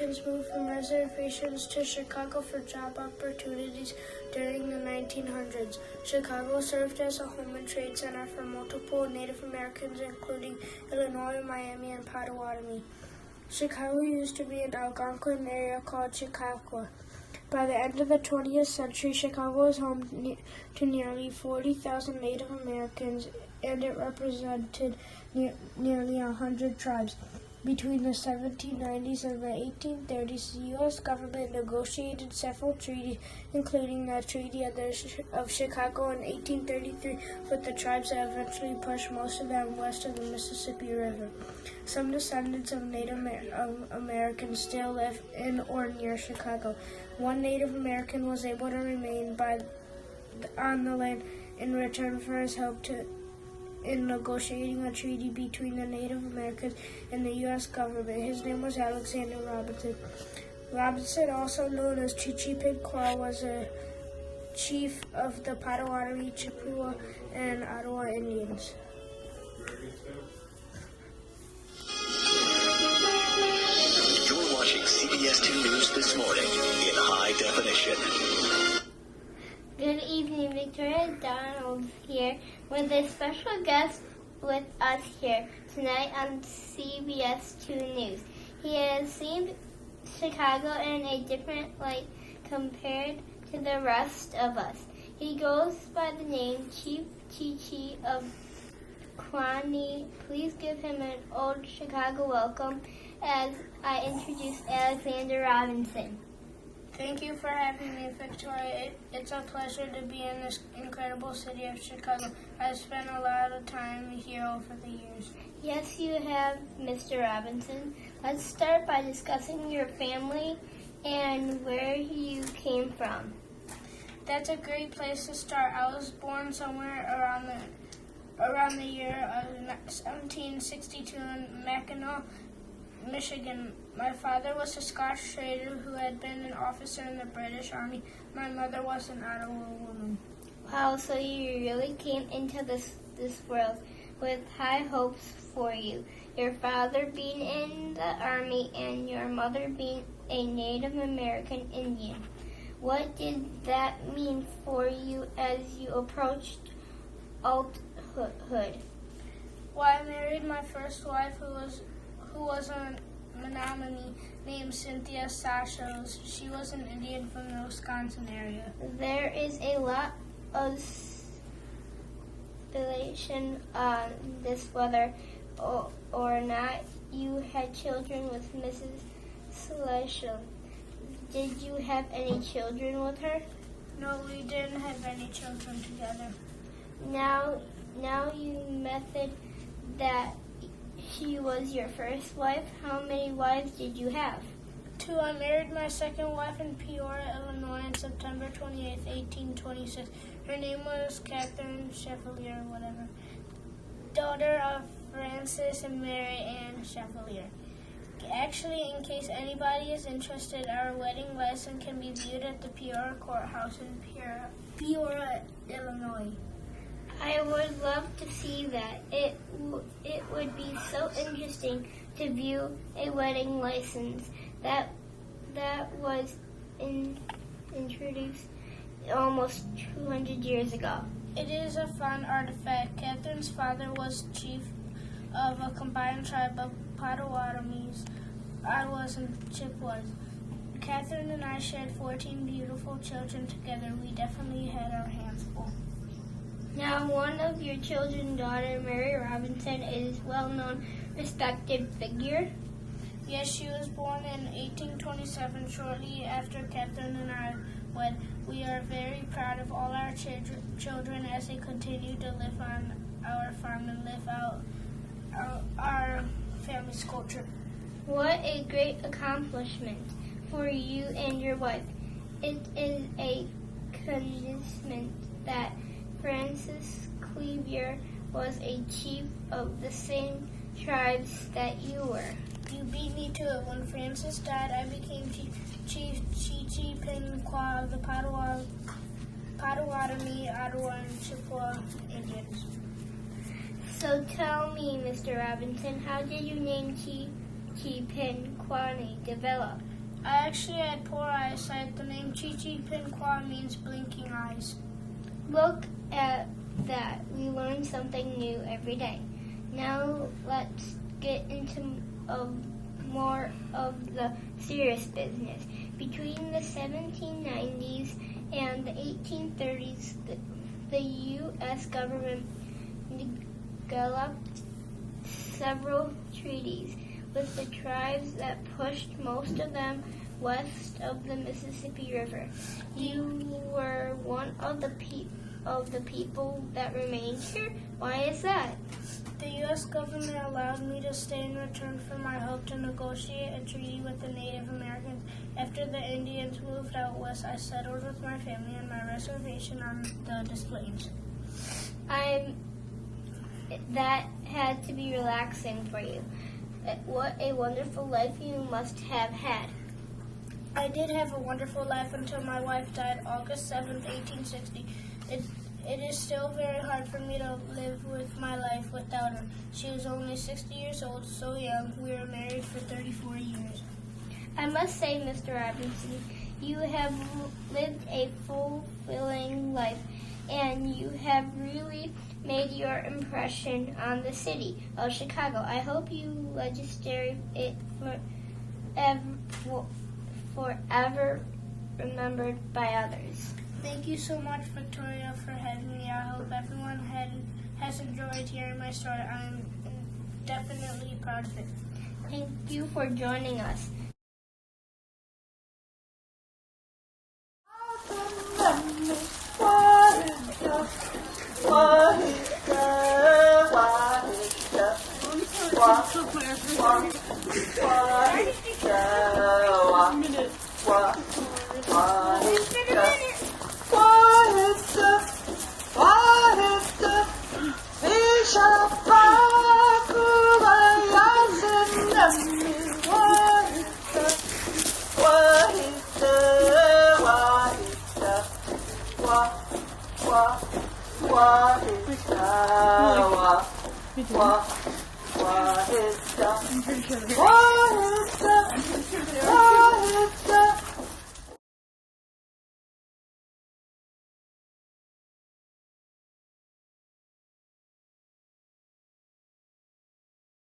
Americans moved from reservations to Chicago for job opportunities during the 1900s. Chicago served as a home and trade center for multiple Native Americans, including Illinois, Miami, and Potawatomi. Chicago used to be an Algonquin area called Chautauqua. By the end of the 20th century, Chicago was home to nearly 40,000 Native Americans, and it represented nearly 100 tribes. Between the 1790s and the 1830s, the U.S. government negotiated several treaties, including the Treaty of Chicago in 1833 with the tribes that eventually pushed most of them west of the Mississippi River. Some descendants of Native Americans still live in or near Chicago. One Native American was able to remain on the land in return for his help in negotiating a treaty between the Native Americans and the U.S. government. His name was Alexander Robinson. Robinson, also known as Chichipequot, was a chief of the Potawatomi, Chippewa, and Ottawa Indians. You're watching CBS 2 News This Morning in high definition. Good evening, Victoria Donald here with a special guest with us here tonight on CBS 2 News. He has seen Chicago in a different light compared to the rest of us. He goes by the name Chief Chichi of Quaney. Please give him an old Chicago welcome as I introduce Alexander Robinson. Thank you for having me, Victoria. It's a pleasure to be in this incredible city of Chicago. I've spent a lot of time here over the years. Yes, you have, Mr. Robinson. Let's start by discussing your family and where you came from. That's a great place to start. I was born somewhere around the year of 1762 in Mackinac, Michigan. My father was a Scotch trader who had been an officer in the British Army. My mother was an Ottawa woman. Wow, so you really came into this world with high hopes for you. Your father being in the Army and your mother being a Native American Indian. What did that mean for you as you approached adulthood? Well, I married my first wife who was a Menominee named Cynthia Sachos. She was an Indian from the Wisconsin area. There is a lot of speculation on this whether or not you had children with Mrs. Sachos. Did you have any children with her? No, we didn't have any children together. Now you method that she was your first wife. How many wives did you have? 2. I married my second wife in Peoria, Illinois on September 28, 1826. Her name was Catherine Chevalier, daughter of Francis and Mary Ann Chevalier. Actually, in case anybody is interested, our wedding license can be viewed at the Peoria Courthouse in Peoria, Illinois. I would love to see that. It would be so interesting to view a wedding license that was introduced almost 200 years ago. It is a fun artifact. Catherine's father was chief of a combined tribe of Potawatomis, Ottawas, and Chippewas. Catherine and I shared 14 beautiful children together. We definitely had our hands full. Now, one of your children's daughter, Mary Robinson, is well-known, respected figure. Yes, she was born in 1827, shortly after Catherine and I wed. We are very proud of all our children as they continue to live on our farm and live out our family's culture. What a great accomplishment for you and your wife. It is a coincidence that Francis Cleaver was a chief of the same tribes that you were. You beat me to it. When Francis died, I became Chief Chichipequot of the Potawatomi, Ottawa, and Chippewa Indians. So tell me, Mr. Robinson, how did your name Chichipequot develop? I actually had poor eyesight. The name Chichi Pinqua means blinking eyes. Look at that. We learn something new every day. Now let's get into more of the serious business. Between the 1790s and the 1830s, the U.S. government developed several treaties with the tribes that pushed most of them west of the Mississippi River. You were one of the people that remained here. Why is that? The U.S. government allowed me to stay in return for my help to negotiate a treaty with the Native Americans. After the Indians moved out west, I settled with my family on my reservation on the Des Plaines. That had to be relaxing for you. What a wonderful life you must have had. I did have a wonderful life until my wife died August 7th, 1860. It is still very hard for me to live with my life without her. She was only 60 years old, so young. We were married for 34 years. I must say, Mr. Robinson, you have lived a fulfilling life, and you have really made your impression on the city of Chicago. I hope you legislate it forever remembered by others. Thank you so much, Victoria, for having me. I hope everyone has enjoyed hearing my story. I'm definitely proud of it. Thank you for joining us. Why is